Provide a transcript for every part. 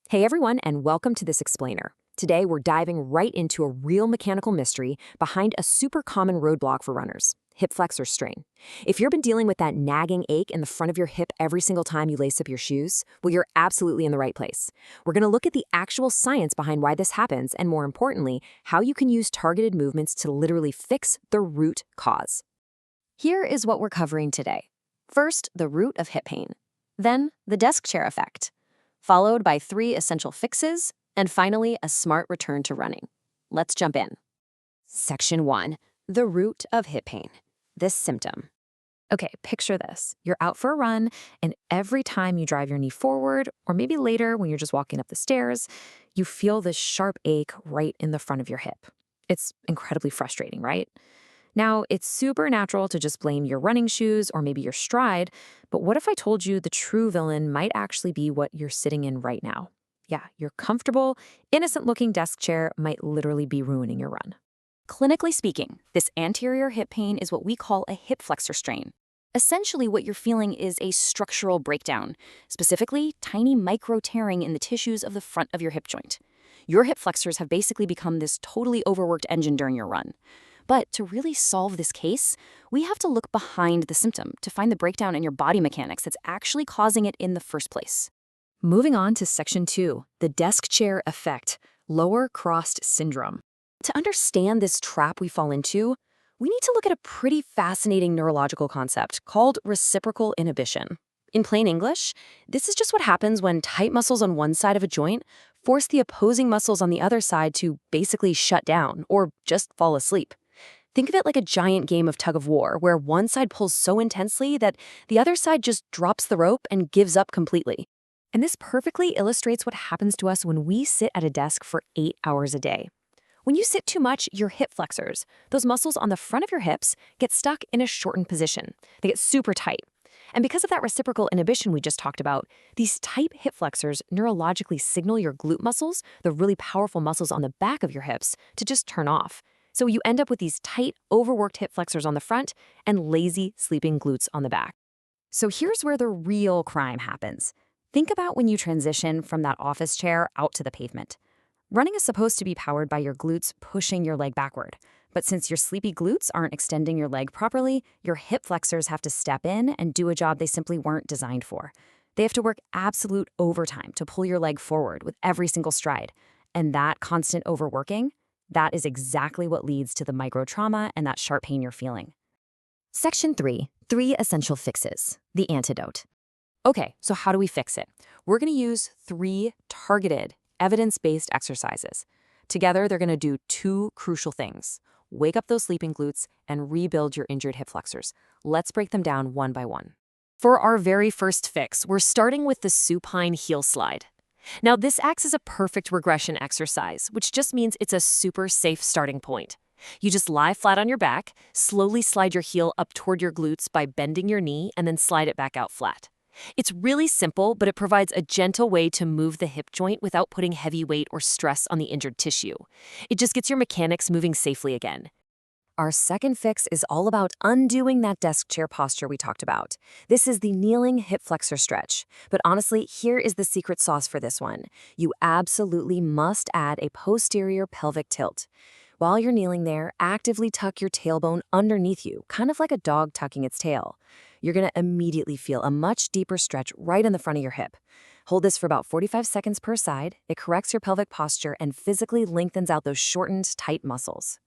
Hey everyone, and welcome to this explainer. Today we're diving right into a real mechanical mystery behind a super common roadblock for runners: hip flexor strain. If you've been dealing with that nagging ache in the front of your hip every single time you lace up your shoes, well, you're absolutely in the right place. We're going to look at the actual science behind why this happens, and more importantly, how you can use targeted movements to literally fix the root cause. Here is what we're covering today. First, the root of hip pain. Then, the desk chair effect, followed by 3 essential fixes, and finally, a smart return to running. Let's jump in. Section 1. The root of hip pain. This symptom. Okay, picture this. You're out for a run, and every time you drive your knee forward, or maybe later when you're just walking up the stairs, you feel this sharp ache right in the front of your hip. It's incredibly frustrating, right? Now, it's super natural to just blame your running shoes or maybe your stride, but what if I told you the true villain might actually be what you're sitting in right now? Yeah, your comfortable, innocent-looking desk chair might literally be ruining your run. Clinically speaking, this anterior hip pain is what we call a hip flexor strain. Essentially, what you're feeling is a structural breakdown, specifically tiny micro tearing in the tissues of the front of your hip joint. Your hip flexors have basically become this totally overworked engine during your run. But to really solve this case, we have to look behind the symptom to find the breakdown in your body mechanics that's actually causing it in the first place. Moving on to Section 2, the desk chair effect, lower crossed syndrome. To understand this trap we fall into, we need to look at a pretty fascinating neurological concept called reciprocal inhibition. In plain English, this is just what happens when tight muscles on one side of a joint force the opposing muscles on the other side to basically shut down or just fall asleep. Think of it like a giant game of tug of war where one side pulls so intensely that the other side just drops the rope and gives up completely. And this perfectly illustrates what happens to us when we sit at a desk for 8 hours a day. When you sit too much, your hip flexors, those muscles on the front of your hips, get stuck in a shortened position. They get super tight. And because of that reciprocal inhibition we just talked about, these tight hip flexors neurologically signal your glute muscles, the really powerful muscles on the back of your hips, to just turn off. So you end up with these tight, overworked hip flexors on the front and lazy, sleeping glutes on the back. So here's where the real crime happens. Think about when you transition from that office chair out to the pavement. Running is supposed to be powered by your glutes pushing your leg backward. But since your sleepy glutes aren't extending your leg properly, your hip flexors have to step in and do a job they simply weren't designed for. They have to work absolute overtime to pull your leg forward with every single stride. And that constant overworking, that is exactly what leads to the micro-trauma and that sharp pain you're feeling. Section 3, 3 essential fixes, the antidote. Okay, so how do we fix it? We're going to use 3 targeted, evidence-based exercises. Together, they're going to do 2 crucial things: wake up those sleeping glutes and rebuild your injured hip flexors. Let's break them down one by one. For our very first fix, we're starting with the supine heel slide. Now, this acts as a perfect regression exercise, which just means it's a super safe starting point. You just lie flat on your back, slowly slide your heel up toward your glutes by bending your knee, and then slide it back out flat. It's really simple, but it provides a gentle way to move the hip joint without putting heavy weight or stress on the injured tissue. It just gets your mechanics moving safely again. Our second fix is all about undoing that desk chair posture we talked about. This is the kneeling hip flexor stretch. But honestly, here is the secret sauce for this one. You absolutely must add a posterior pelvic tilt. While you're kneeling there, actively tuck your tailbone underneath you, kind of like a dog tucking its tail. You're going to immediately feel a much deeper stretch right in the front of your hip. Hold this for about 45 seconds per side. It corrects your pelvic posture and physically lengthens out those shortened, tight muscles.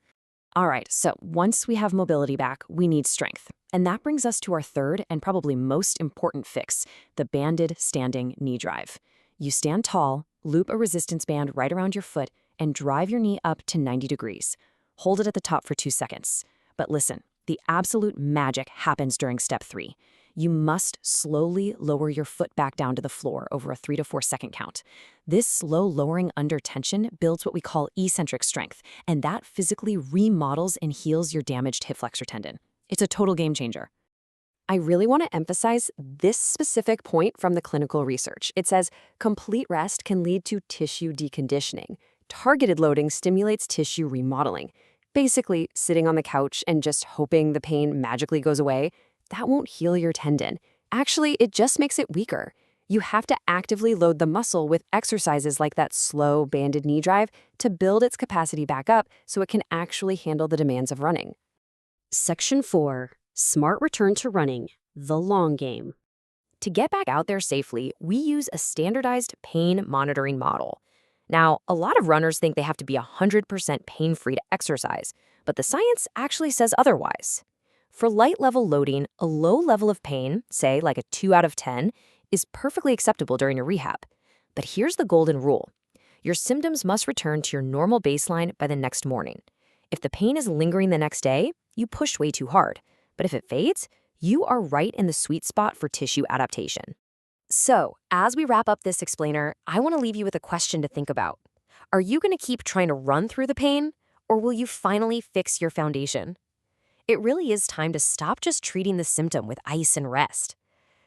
All right, so once we have mobility back, we need strength. And that brings us to our third and probably most important fix, the banded standing knee drive. You stand tall, loop a resistance band right around your foot, and drive your knee up to 90 degrees. Hold it at the top for 2 seconds. But listen, the absolute magic happens during step 3. You must slowly lower your foot back down to the floor over a 3 to 4 second count. This slow lowering under tension builds what we call eccentric strength, and that physically remodels and heals your damaged hip flexor tendon. It's a total game changer. I really want to emphasize this specific point from the clinical research. It says complete rest can lead to tissue deconditioning. Targeted loading stimulates tissue remodeling. Basically, sitting on the couch and just hoping the pain magically goes away, that won't heal your tendon. Actually, it just makes it weaker. You have to actively load the muscle with exercises like that slow banded knee drive to build its capacity back up so it can actually handle the demands of running. Section 4. Smart Return to Running, the Long Game. To get back out there safely, we use a standardized pain monitoring model. Now, a lot of runners think they have to be 100% pain-free to exercise, but the science actually says otherwise. For light level loading, a low level of pain, say like a 2 out of 10, is perfectly acceptable during a rehab. But here's the golden rule. Your symptoms must return to your normal baseline by the next morning. If the pain is lingering the next day, you pushed way too hard. But if it fades, you are right in the sweet spot for tissue adaptation. So, as we wrap up this explainer, I want to leave you with a question to think about. Are you going to keep trying to run through the pain, or will you finally fix your foundation? It really is time to stop just treating the symptom with ice and rest.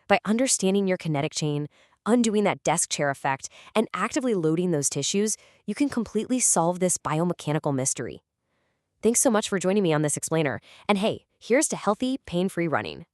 By understanding your kinetic chain, undoing that desk chair effect, and actively loading those tissues, you can completely solve this biomechanical mystery. Thanks so much for joining me on this explainer. And hey, here's to healthy, pain-free running.